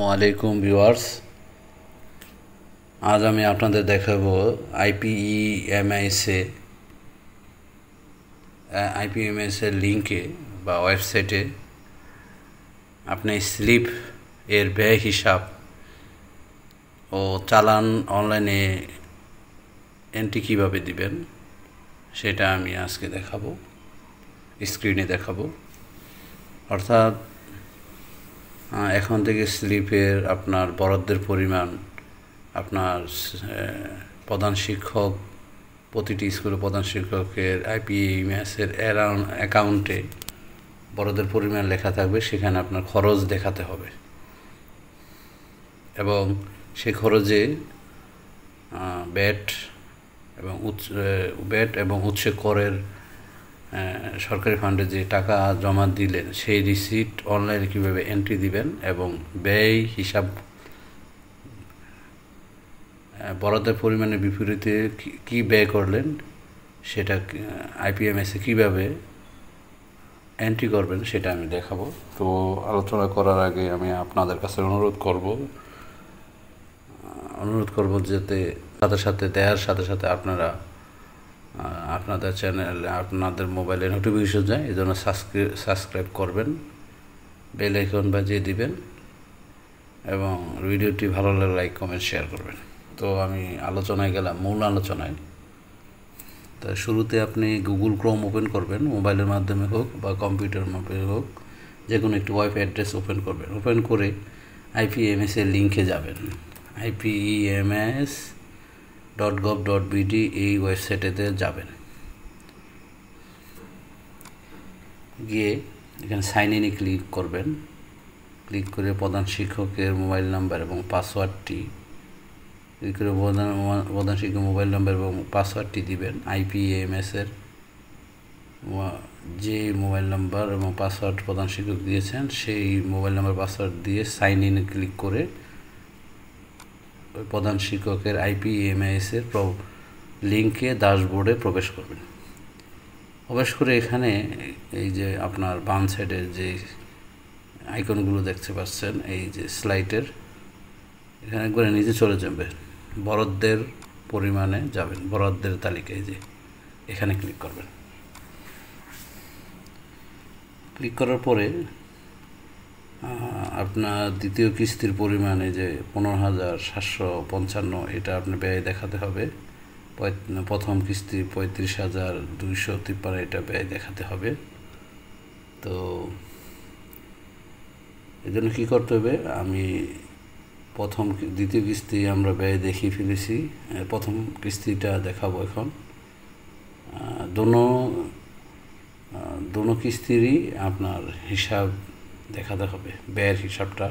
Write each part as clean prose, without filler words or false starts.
আসসালামু আলাইকুম ভিউয়ার্স। আজ আমি আপনাদের দেখাবো আইপিএমএস এর লিঙ্কে বা ওয়েবসাইটে আপনি স্লিপ এর ব্যয় হিসাব ও চালান অনলাইনে এন্ট্রি কীভাবে দিবেন সেটা আমি আজকে দেখাবো, স্ক্রিনে দেখাবো। অর্থাৎ এখন থেকে স্লিপের আপনার বরাদ্দের পরিমাণ আপনার প্রধান শিক্ষক, প্রতিটি স্কুলের প্রধান শিক্ষকের আইপিএমএসের অ্যাকাউন্টে বরাদ্দের পরিমাণ লেখা থাকবে। সেখানে আপনার খরচ দেখাতে হবে এবং সেই খরচে ব্যাট এবং উৎসে করের সরকারি ফান্ডে যে টাকা জমা দিলেন সেই রিসিট অনলাইনে কীভাবে এন্ট্রি দিবেন এবং ব্যয় হিসাব বরাদ্দের পরিমাণের বিপরীতে কী ব্যয় করলেন সেটা আইপিএমএসে কীভাবে এন্ট্রি করবেন সেটা আমি দেখাবো। তো আলোচনা করার আগে আমি আপনাদের কাছে অনুরোধ করব যাতে দেওয়ার সাথে সাথে আপনারা আপনাদের চ্যানেলে আপনাদের মোবাইলে নোটিফিকেশন যায়, এই জন্য সাবস্ক্রাইব করবেন, বেল আইকন বাজিয়ে দিবেন এবং ভিডিওটি ভালো লাগলে লাইক কমেন্ট শেয়ার করবেন। তো আমি আলোচনায় গেলাম, মূল আলোচনায়। তো শুরুতে আপনি গুগল ক্রোম ওপেন করবেন, মোবাইলের মাধ্যমে হোক বা কম্পিউটারের মাধ্যমে হোক, যে কোনো একটি ওয়েব অ্যাড্রেস ওপেন করবেন। ওপেন করে আইপিএমএস এর লিঙ্কে যাবেন, IPEMS.gov.bd এই ওয়েবসাইটেতে যাবেন। গিয়ে এখানে সাইন ইনে ক্লিক করবেন। ক্লিক করে প্রধান শিক্ষকের মোবাইল নাম্বার এবং পাসওয়ার্ডটি প্রধান শিক্ষক মোবাইল নাম্বার এবং পাসওয়ার্ডটি দিবেন। আইপিএমএসের যে মোবাইল নাম্বার এবং পাসওয়ার্ড প্রধান শিক্ষক দিয়েছেন সেই মোবাইল নাম্বার পাসওয়ার্ড দিয়ে সাইন ইনে ক্লিক করে ওই প্রধান শিক্ষকের আইপিএমএসের লিঙ্কে ড্যাশবোর্ডে প্রবেশ করবেন। প্রবেশ করে এখানে এই যে আপনার বাম সাইডের যে আইকনগুলো দেখতে পাচ্ছেন, এই যে স্লাইডের এখানে একবারে নিচে চলে যাবে, বরাদ্দের পরিমাণে যাবেন, বরাদ্দের তালিকায় যে এখানে ক্লিক করবেন। ক্লিক করার পরে আপনার দ্বিতীয় কিস্তির পরিমাণে যে 15,755 এটা আপনার ব্যয় দেখাতে হবে। প্রথম কিস্তি 35,253 এটা ব্যয় দেখাতে হবে। তো এই জন্য কী করতে হবে, আমি দ্বিতীয় কিস্তি আমরা ব্যয় দেখিয়ে ফেলেছি, প্রথম কিস্তিটা দেখাবো এখন। দোনো কিস্তিরই আপনার হিসাব দেখাতে হবে, ব্যয়ের হিসাবটা।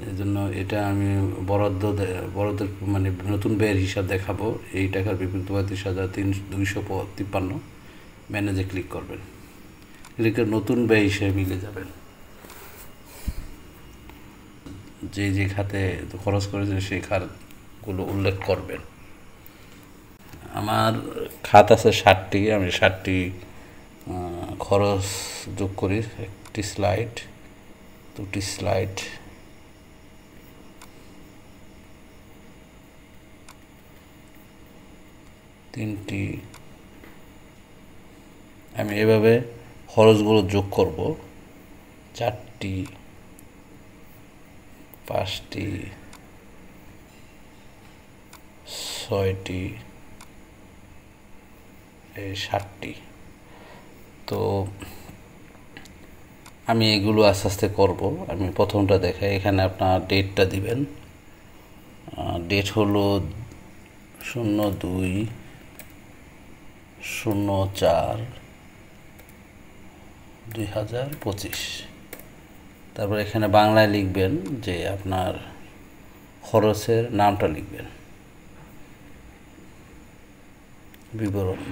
এই জন্য এটা আমি বরাদ্দের মানে নতুন ব্যয়ের হিসাব দেখাবো। এই টাকার বিপরীতে 35,253 ম্যানেজে ক্লিক করবেন। ক্লিক করে নতুন ব্যয় হিসেবে মিলে যাবেন, যে খাতে খরচ করেছেন সেই খাতগুলো উল্লেখ করবেন। আমার খাত আছে 60টি, আমি 60টি খরচ যোগ করি। একটি স্লাইড, দুটি স্লাইড, তিনটি, আমি এভাবে খরচগুলো যোগ করব। 4টি, 5টি, 6টি, 7টি। তো আমি এগুলো আস্তে আস্তে করব। আমি প্রথমটা দেখাই, এখানে আপনার ডেটটা দিবেন। ডেট হলো 02/04/2025। তারপর এখানে বাংলায় লিখবেন যে আপনার খরচের নামটা লিখবেন,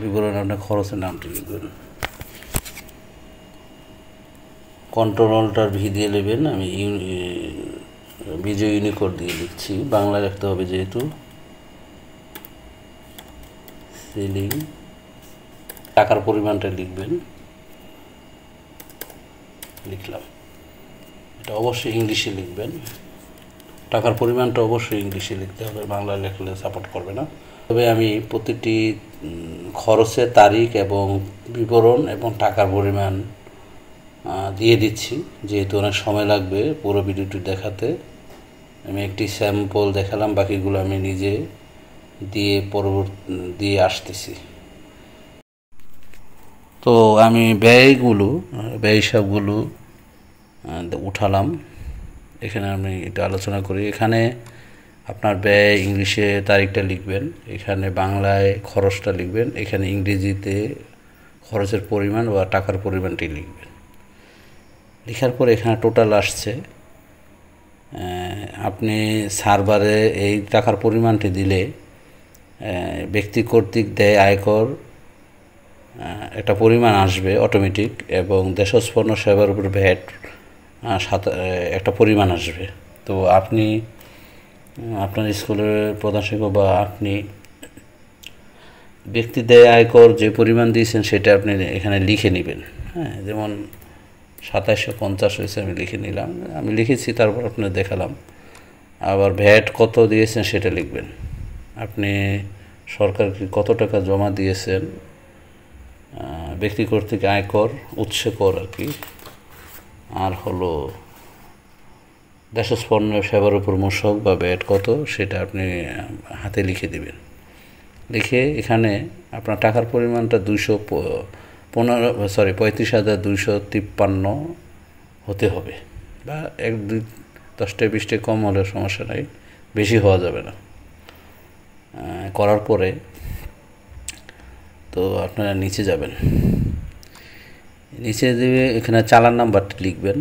বিবরণ আপনার খরচের নামটা লিখবেন। কন্ট্রোল ভি দিয়ে নেবেন, আমি বিজয় ইউনিকোড দিয়ে লিখছি, বাংলা রাখতে হবে যেহেতু। সিলিং টাকার পরিমাণটা লিখবেন, লিখলাম। এটা অবশ্যই ইংলিশে লিখবেন, টাকার পরিমাণটা অবশ্যই ইংলিশে লিখতে হবে, বাংলায় লিখলে সাপোর্ট করবে না। তবে আমি প্রতিটি খরচের তারিখ এবং বিবরণ এবং টাকার পরিমাণ দিয়ে দিচ্ছি, যেহেতু অনেক সময় লাগবে পুরো ভিডিওটি দেখাতে। আমি একটি স্যাম্পল দেখালাম, বাকিগুলো আমি নিজে দিয়ে আসতেছি। তো আমি ব্যয় হিসাবগুলো উঠালাম। এখানে আমি এটা আলোচনা করি। এখানে আপনার ব্যয় ইংলিশে তারিখটা লিখবেন, এখানে বাংলায় খরচটা লিখবেন, এখানে ইংরেজিতে খরচের পরিমাণ বা টাকার পরিমাণটি লিখবেন। লেখার পরে এখানে টোটাল আসছে। আপনি সার্ভারে এই টাকার পরিমাণটি দিলে ব্যক্তি কর্তৃক দেয় আয়কর একটা পরিমাণ আসবে অটোমেটিক, এবং দেশজ পণ্য সেবার উপর ভ্যাট একটা পরিমাণ আসবে। তো আপনি আপনার স্কুলের প্রধান শিক্ষক বা আপনি ব্যক্তি দেয় আয়কর যে পরিমাণ দিয়েছেন সেটা আপনি এখানে লিখে নেবেন। হ্যাঁ, যেমন 2750 হয়েছে, আমি লিখে নিলাম, আমি লিখেছি, তারপর আপনার দেখালাম। আবার ভ্যাট কত দিয়েছেন সেটা লিখবেন, আপনি সরকারকে কত টাকা জমা দিয়েছেন, ব্যক্তি কর্তৃক আয়কর, উৎসে কর আর কি, আর হলো দেশজ পণ্য সেবার উপর মূসক বা ভ্যাট কত সেটা আপনি হাতে লিখে দেবেন। লিখে এখানে আপনার টাকার পরিমাণটা 35,253 হতে হবে, বা 1-2 10টা 20টা কম হলে সমস্যা নাই, বেশি হওয়া যাবে না। করার পরে তো আপনারা নিচে যাবেন, নিচে দিয়ে এখানে চালান নাম্বারটি লিখবেন।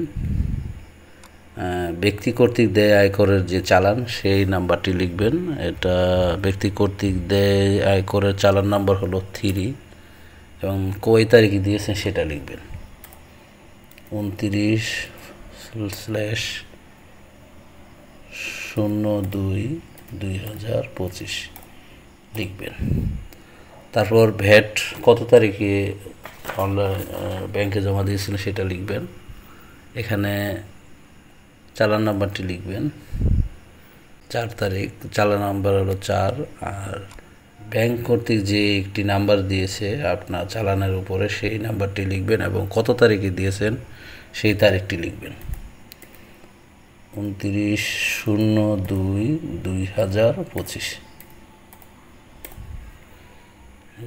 ব্যক্তি কর্তৃক দেয় আয়করের যে চালান সেই নাম্বারটি লিখবেন। এটা ব্যক্তি কর্তৃক দেয় আয়করের চালান নাম্বার হলো 3, এবং কয় তারিখে দিয়েছেন সেটা লিখবেন, 29/02/2025 লিখবেন। তারপর ভ্যাট কত তারিখে অনলাইন ব্যাংকে জমা দিয়েছিলেন সেটা লিখবেন। এখানে চালান নাম্বারটি লিখবেন, 4 তারিখ, চালান নাম্বার হলো 4, আর ব্যাংক কর্তৃক যে একটি নাম্বার দিয়েছে আপনার চালানের উপরে সেই নাম্বারটি লিখবেন, এবং কত তারিখে দিয়েছেন সেই তারিখটি লিখবেন, 29/02/2025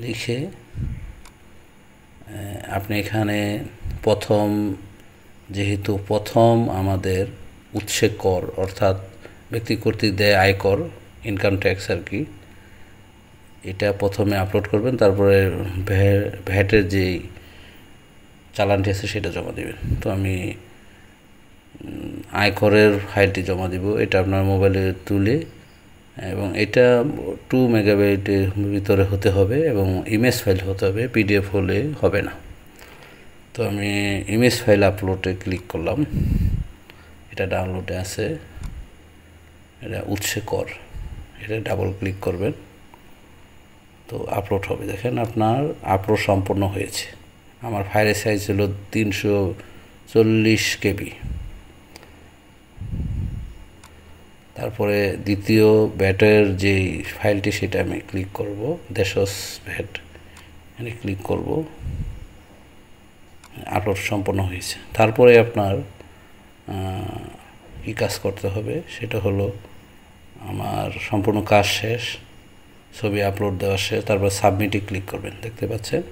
লিখে আপনি এখানে যেহেতু প্রথম আমাদের উৎসে কর, অর্থাৎ ব্যক্তি কর্তৃক দেয় আয়কর, ইনকাম ট্যাক্স আর কি, এটা প্রথমে আপলোড করবেন। তারপরে ভ্যাটের যেই চালানটি আছে সেটা জমা দেবেন। তো আমি আয়করের ফাইলটি জমা দিব, এটা আপনার মোবাইলে তুলে, এবং এটা 2 মেগাবাইটের ভিতরে হতে হবে, এবং ইমেজ ফাইল হতে হবে, পিডিএফ হলে হবে না। তো আমি ইমেজ ফাইল আপলোডে ক্লিক করলাম, এটা ডাউনলোডে আছে, এটা উৎসে কর, এটা ডাবল ক্লিক করবেন, তো আপলোড হবে। দেখেন আপনার আপলোড সম্পূর্ণ হয়েছে। আমার ফাইলের সাইজ হলো 340 KB। তারপরে দ্বিতীয় ভ্যাটের যে ফাইলটি সেটা আমি ক্লিক করব, দেশজ ভ্যাট, এখানে ক্লিক করব, আপলোড সম্পন্ন হয়েছে। তারপরে আপনার কি কাজ করতে হবে সেটা হলো, আমার সম্পূর্ণ কাজ শেষ, ছবি আপলোড দেওয়া শেষ, তারপর সাবমিটে ক্লিক করবেন, দেখতে পাচ্ছেন,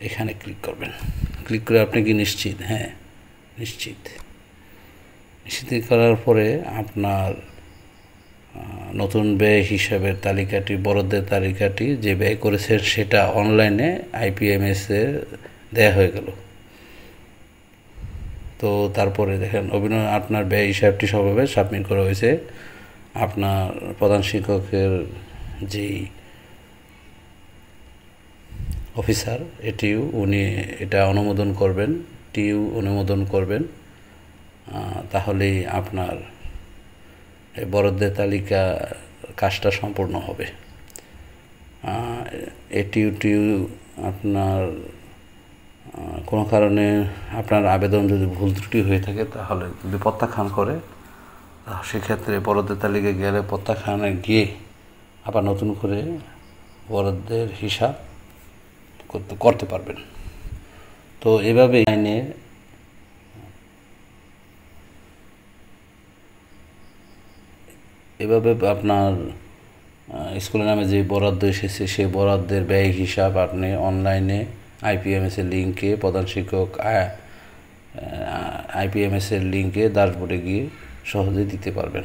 এখানে ক্লিক করবেন। ক্লিক করে আপনি কি নিশ্চিত? হ্যাঁ, নিশ্চিত করার পরে আপনার নতুন ব্যয় হিসাবের তালিকাটি, বরাদ্দের তালিকাটি যে ব্যয় করেছেন সেটা অনলাইনে IPMS-এ দেয়া হয়ে গেল। তো তারপরে দেখেন আপনার ব্যয় হিসাবটি সবভাবে সাবমিট করা হয়েছে। আপনার প্রধান শিক্ষকের যেই অফিসার উনি এটা অনুমোদন করবেন, অনুমোদন করবেন, তাহলেই আপনার এই বরাদ্দের তালিকা কাজটা সম্পূর্ণ হবে। টিউ আপনার কোনো কারণে আপনার আবেদন যদি ভুল ত্রুটি হয়ে থাকে তাহলে যদি প্রত্যাখ্যান করে সেক্ষেত্রে বরাদ্দের তালিকায় গেলে প্রত্যাখ্যানে গিয়ে আবার নতুন করে বরাদ্দের হিসাব করতে পারবেন। তো এভাবে আইনে আপনার স্কুলের নামে যে বরাদ্দ এসেছে সেই বরাদ্দের ব্যয় হিসাব আপনি অনলাইনে আইপিএমএসের লিঙ্কে প্রধান শিক্ষক আইপিএমএসের লিঙ্কে ড্যাশবোর্ডে গিয়ে সহজে দিতে পারবেন।